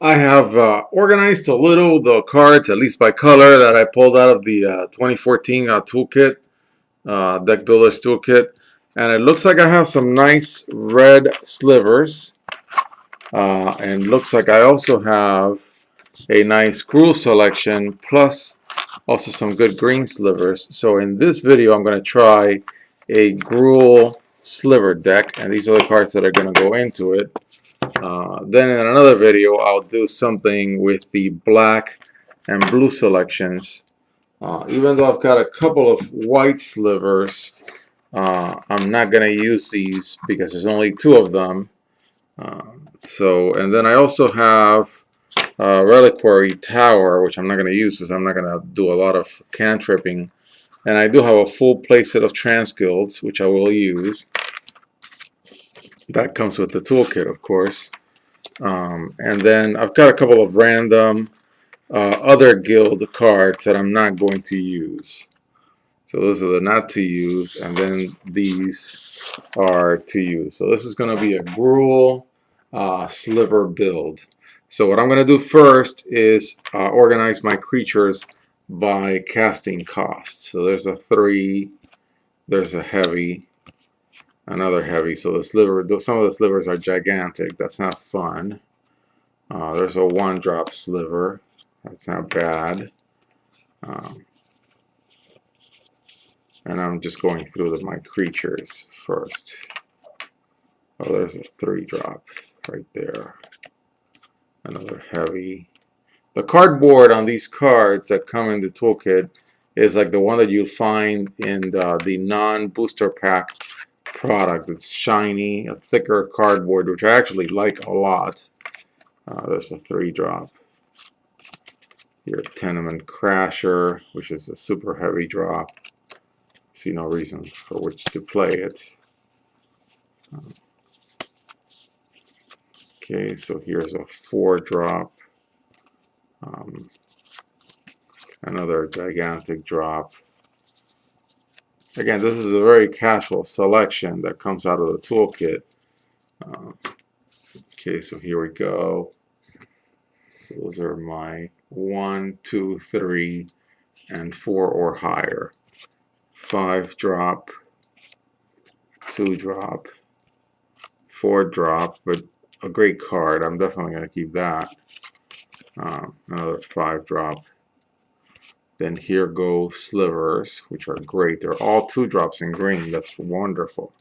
I have organized a little the cards, at least by color, that I pulled out of the 2014 Toolkit, Deck Builders Toolkit. And it looks like I have some nice red slivers. And looks like I also have a nice Gruul selection, plus also some good green slivers. So in this video, I'm going to try a Gruul sliver deck. And these are the cards that are going to go into it. Then in another video, I'll do something with the black and blue selections. Even though I've got a couple of white slivers, I'm not going to use these because there's only two of them. And then I also have Reliquary Tower, which I'm not going to use because I'm not going to do a lot of cantripping. And I do have a full playset of Transguilds, which I will use. That comes with the toolkit, of course. And then I've got a couple of random other guild cards that I'm not going to use. So those are the not to use, and then these are to use. So this is going to be a Gruul sliver build. So what I'm going to do first is organize my creatures by casting cost. So there's a 3, there's a heavy, another heavy. So the sliver, some of the slivers are gigantic. That's not fun. There's a 1-drop sliver. That's not bad. And I'm just going through my creatures first. Oh, there's a 3-drop right there. Another heavy. The cardboard on these cards that come in the toolkit is like the one that you'll find in the non-booster pack products. It's shiny, a thicker cardboard, which I actually like a lot. There's a 3-drop. Your Tenement Crasher, which is a super heavy drop. See no reason for which to play it. Okay, so here's a 4-drop. Another gigantic drop. Again, this is a very casual selection that comes out of the toolkit. Okay, so here we go. So those are my 1, 2, 3, and 4 or higher. 5-drop, 2-drop, 4-drop, but a great card. I'm definitely going to keep that. Another 5-drop. Then here go slivers, which are great. They're all 2-drops in green. That's wonderful.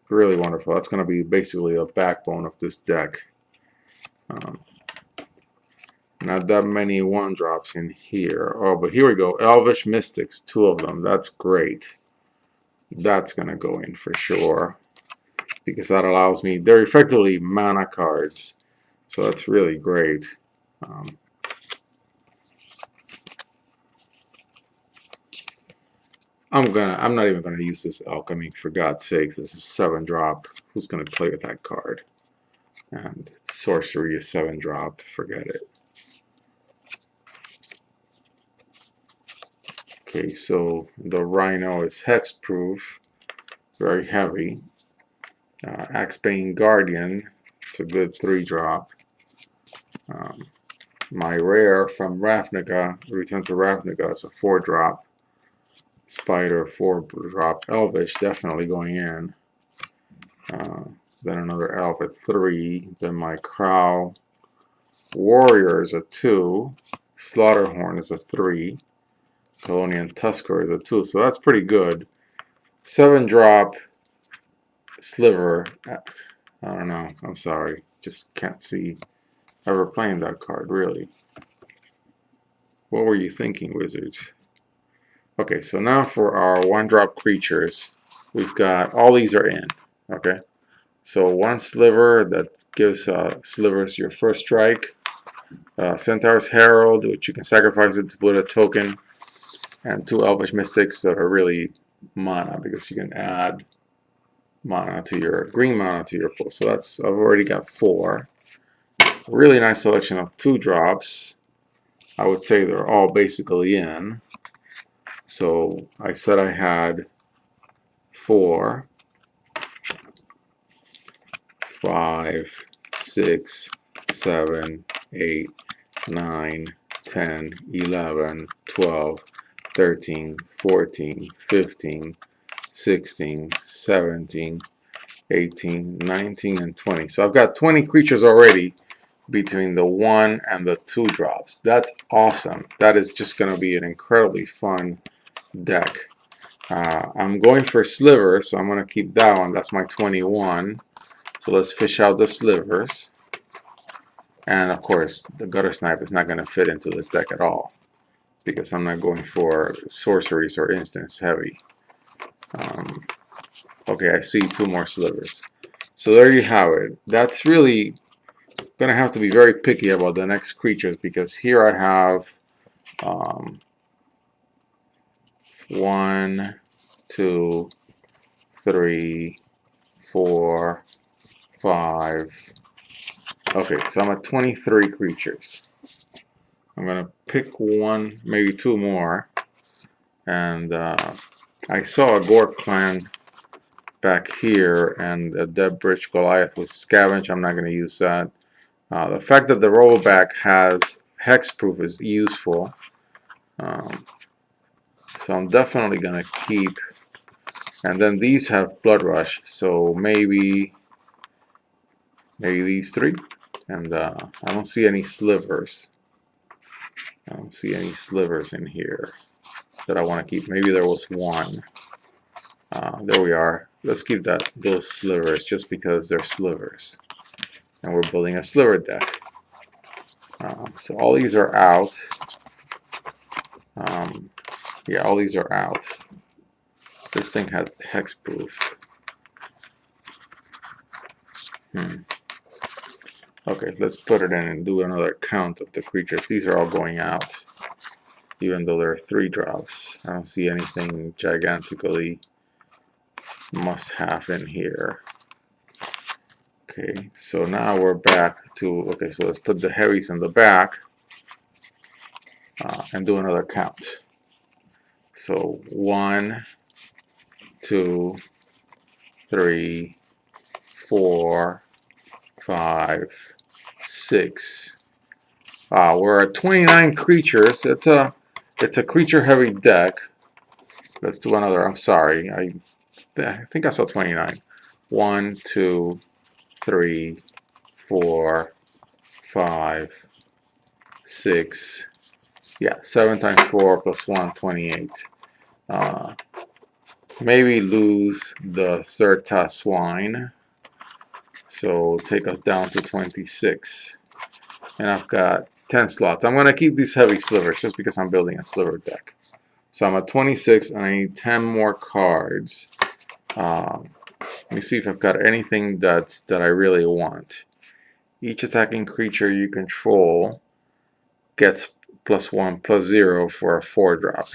Really wonderful. That's going to be basically the backbone of this deck. Not that many 1-drops in here. Oh, but here we go. Elvish Mystics, 2 of them. That's great. That's going to go in for sure. Because that allows me, they're effectively mana cards. So that's really great. I'm not even gonna use this alchemy, for God's sakes. This is 7-drop. Who's gonna play with that card? And sorcery is 7-drop. Forget it. Okay, so the Rhino is hexproof, very heavy. Axebane Guardian, it's a good 3-drop. My rare from Ravnica, Returns to Ravnica, is a 4-drop. Spider, 4-drop. Elvish, definitely going in. Then another elf at 3. Then my Crow Warrior is a 2. Slaughterhorn is a 3. Colonian Tusker is a 2. So that's pretty good. 7-drop sliver. I don't know. I'm sorry. Just can't see ever playing that card, really. What were you thinking, Wizards? Okay, so now for our 1-drop creatures, we've got, all these are in, okay? So 1 sliver that gives slivers your first strike. Centaur's Herald, which you can sacrifice it to put a token. And 2 Elvish Mystics that are really mana, because you can add mana to your, green mana to your pool. So that's, I've already got 4. Really nice selection of 2-drops. I would say they're all basically in. So I said I had 4, 5, 6, 7, 8, 9, 10, 11, 12, 13, 14, 15, 16, 17, 18, 19, and 20. So I've got 20 creatures already between the 1 and the 2 drops. That's awesome. That is just going to be an incredibly fun deck. I'm going for Slivers, so I'm going to keep that one. That's my 21. So let's fish out the Slivers. And of course, the Gutter Snipe is not going to fit into this deck at all, because I'm not going for sorceries or instants heavy. Okay, I see 2 more Slivers. So there you have it. That's really going to have to be very picky about the next creatures, because here I have 1, 2, 3, 4, 5. Okay, so I'm at 23 creatures. I'm going to pick 1, maybe 2 more. And I saw a Gork clan back here, and a Dead Bridge Goliath with Scavenge. I'm not going to use that. The fact that the rollback has hexproof is useful. So I'm definitely going to keep. And then these have Blood Rush, so maybe these 3. And I don't see any Slivers. I don't see any Slivers in here that I want to keep. Maybe there was 1. There we are. Let's keep those Slivers just because they're Slivers. And we're building a Sliver deck. So all these are out. Yeah, all these are out. This thing has hexproof. Okay, let's put it in and do another count of the creatures. These are all going out, even though there are 3 drops. I don't see anything gigantically must-have in here. Okay, so now we're back to, okay, so let's put the heavies in the back and do another count. So 1, 2, 3, 4, 5, 6. We're at 29 creatures. It's a creature heavy deck. Let's do another. I'm sorry. I think I saw 29. 1, 2, 3, 4, 5, 6. Yeah, 7 times 4 plus 1, 28. Maybe lose the Serta Swine. So take us down to 26. And I've got 10 slots. I'm going to keep these heavy Slivers just because I'm building a Sliver deck. So I'm at 26 and I need 10 more cards. Let me see if I've got anything that I really want. Each attacking creature you control gets +1/+0 for a 4-drop.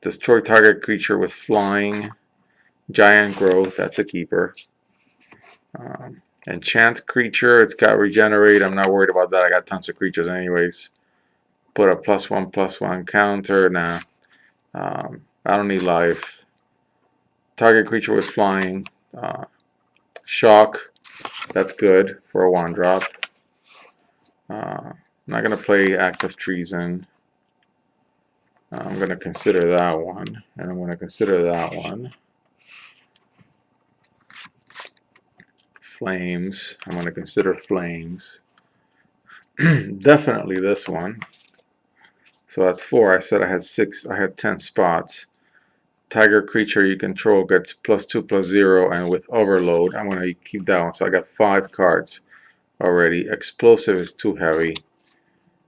Destroy target creature with flying. Giant growth, that's a keeper. Enchant creature, it's got regenerate. I'm not worried about that. I got tons of creatures anyways. Put a +1/+1 counter. Nah. I don't need life. Target creature with flying. Shock. That's good for a 1-drop. I'm not going to play Active Treason. I'm going to consider that one. And I'm going to consider that one. Flames. I'm going to consider Flames. Definitely this one. So that's 4. I said I had 6. I had 10 spots. Tiger creature you control gets +2/+0, and with Overload, I'm going to keep that one. So I got 5 cards already. Explosive is too heavy.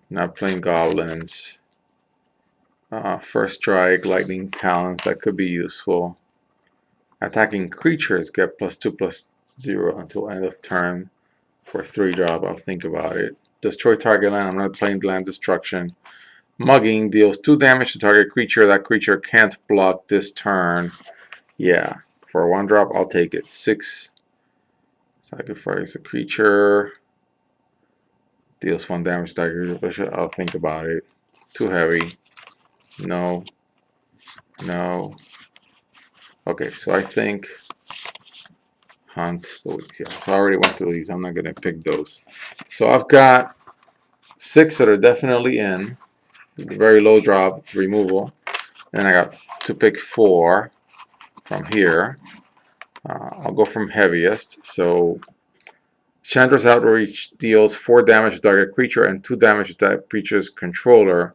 Not playing Goblins. First Strike, Lightning Talons, that could be useful. Attacking creatures get +2/+0 until end of turn for 3-drop. I'll think about it. Destroy target land. I'm not playing land destruction. Mugging deals 2 damage to target creature. That creature can't block this turn. Yeah, for a 1-drop, I'll take it. 6. Sacrifice a creature. Deals 1 damage to target creature. I'll think about it. Too heavy. No. No. Okay, so I think Hunt. So I already went through these. I'm not going to pick those. So I've got 6 that are definitely in. Very low drop removal. And I got to pick 4 from here. I'll go from heaviest. So Chandra's Outreach deals 4 damage to target creature and 2 damage to that creature's controller.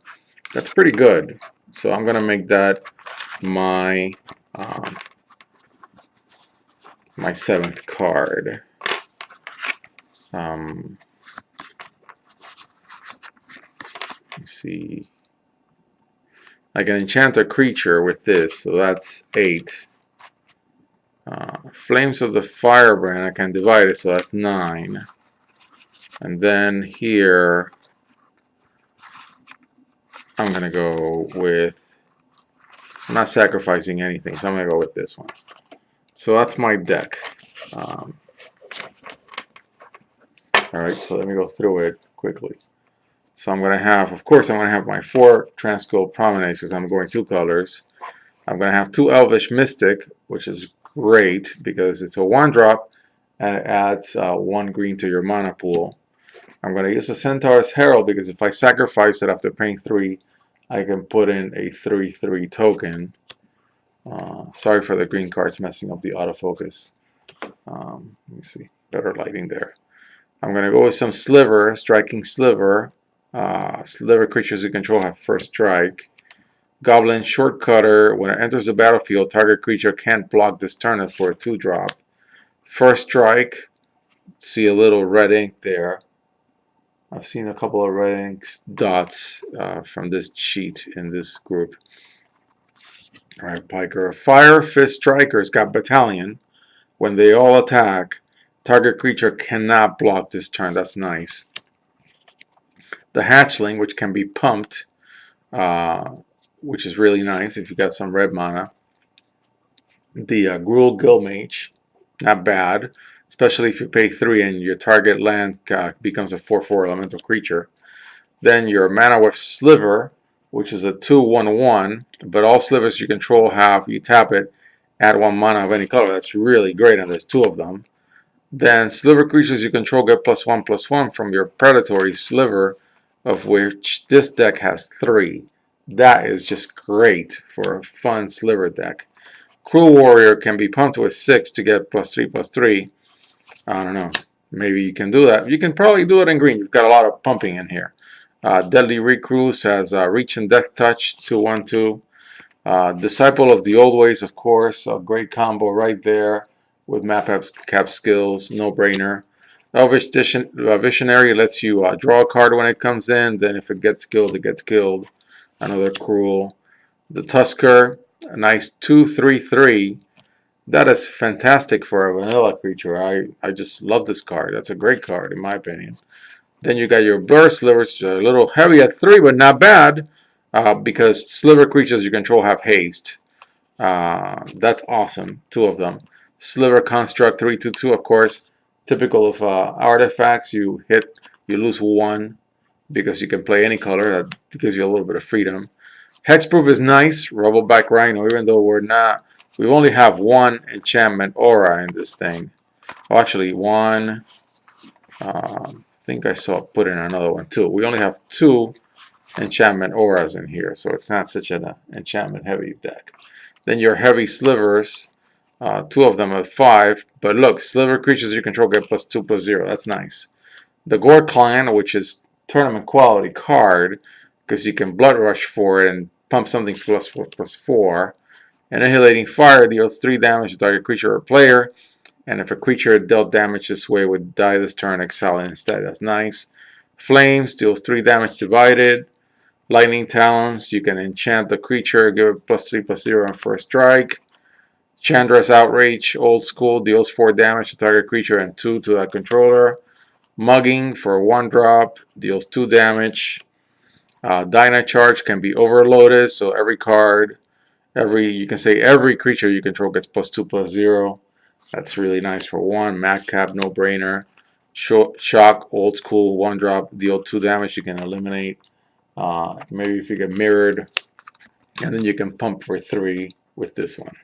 That's pretty good. So I'm going to make that my my 7th card. Let's see. I can enchant a creature with this, so that's 8. Flames of the Firebrand, I can divide it, so that's 9. And then here, I'm going to go with, I'm not sacrificing anything, so I'm going to go with this one. So that's my deck. Alright, so let me go through it quickly. So I'm going to have, of course, I'm going to have my 4 Transcold Promenades because I'm going 2 colors. I'm going to have 2 Elvish Mystic, which is great because it's a 1-drop and it adds 1 green to your mana pool. I'm going to use a Centaur's Herald because if I sacrifice it after paying 3, I can put in a 3/3 token. Sorry for the green cards messing up the autofocus. Let me see, better lighting there. I'm going to go with some Sliver, Striking Sliver. Sliver creatures you control have first strike. Goblin Shortcutter. When it enters the battlefield, target creature can't block this turn for a 2-drop. First strike. See a little red ink there. I've seen a couple of red ink dots from this cheat in this group. Alright, Piker. Fire Fist Strikers got Battalion. When they all attack, target creature cannot block this turn. That's nice. The Hatchling, which can be pumped, which is really nice if you got some red mana. The Gruul Guildmage, not bad, especially if you pay 3 and your target land becomes a 4/4 elemental creature. Then your Mana with Sliver, which is a 2/1/1, but all slivers you control have, you tap it, add 1 mana of any color. That's really great, and there's 2 of them. Then sliver creatures you control get +1/+1 from your predatory sliver, of which this deck has 3. That is just great for a fun sliver deck. Cruel Warrior can be pumped with 6 to get +3/+3. I don't know. Maybe you can do that. You can probably do it in green. You've got a lot of pumping in here. Deadly Recluse has Reach and Death Touch, 2/1/2. Disciple of the Old Ways, of course. A great combo right there with map cap skills. No-brainer. Elvish Visionary lets you draw a card when it comes in. Then if it gets killed, it gets killed. Another Cruel. The Tusker, a nice 2/3/3. That is fantastic for a vanilla creature. I just love this card. That's a great card, in my opinion. Then you got your Blur Slivers, a little heavy at 3, but not bad, because sliver creatures you control have haste. That's awesome. 2 of them. Sliver Construct 3/2/2, of course. Typical of artifacts, you lose 1 because you can play any color. That gives you a little bit of freedom. Hexproof is nice. Rubbleback Rhino, even though we only have 1 enchantment aura in this thing. Oh, actually, 1. I think I saw put in another one too. We only have 2 enchantment auras in here, so it's not such an enchantment heavy deck. Then your heavy slivers, 2 of them at 5. But look, sliver creatures you control get +2/+0. That's nice. The Gore Clan, which is tournament quality card, because you can Blood Rush for it and pump something +4/+4. Annihilating Fire deals 3 damage to target creature or player. And if a creature dealt damage this way would die this turn, exile it instead. That's nice. Flames deals 3 damage divided. Lightning Talons, you can enchant the creature, give it +3/+0 on first strike. Chandra's Outrage, old school, deals 4 damage to target creature and 2 to that controller. Mugging for 1-drop, deals 2 damage. Dyna Charge can be overloaded, so every card, you can say every creature you control gets +2/+0. That's really nice for 1. Madcap, no-brainer. Shock, old school, 1-drop, deal 2 damage. You can eliminate. Maybe if you get mirrored, and then you can pump for 3 with this one.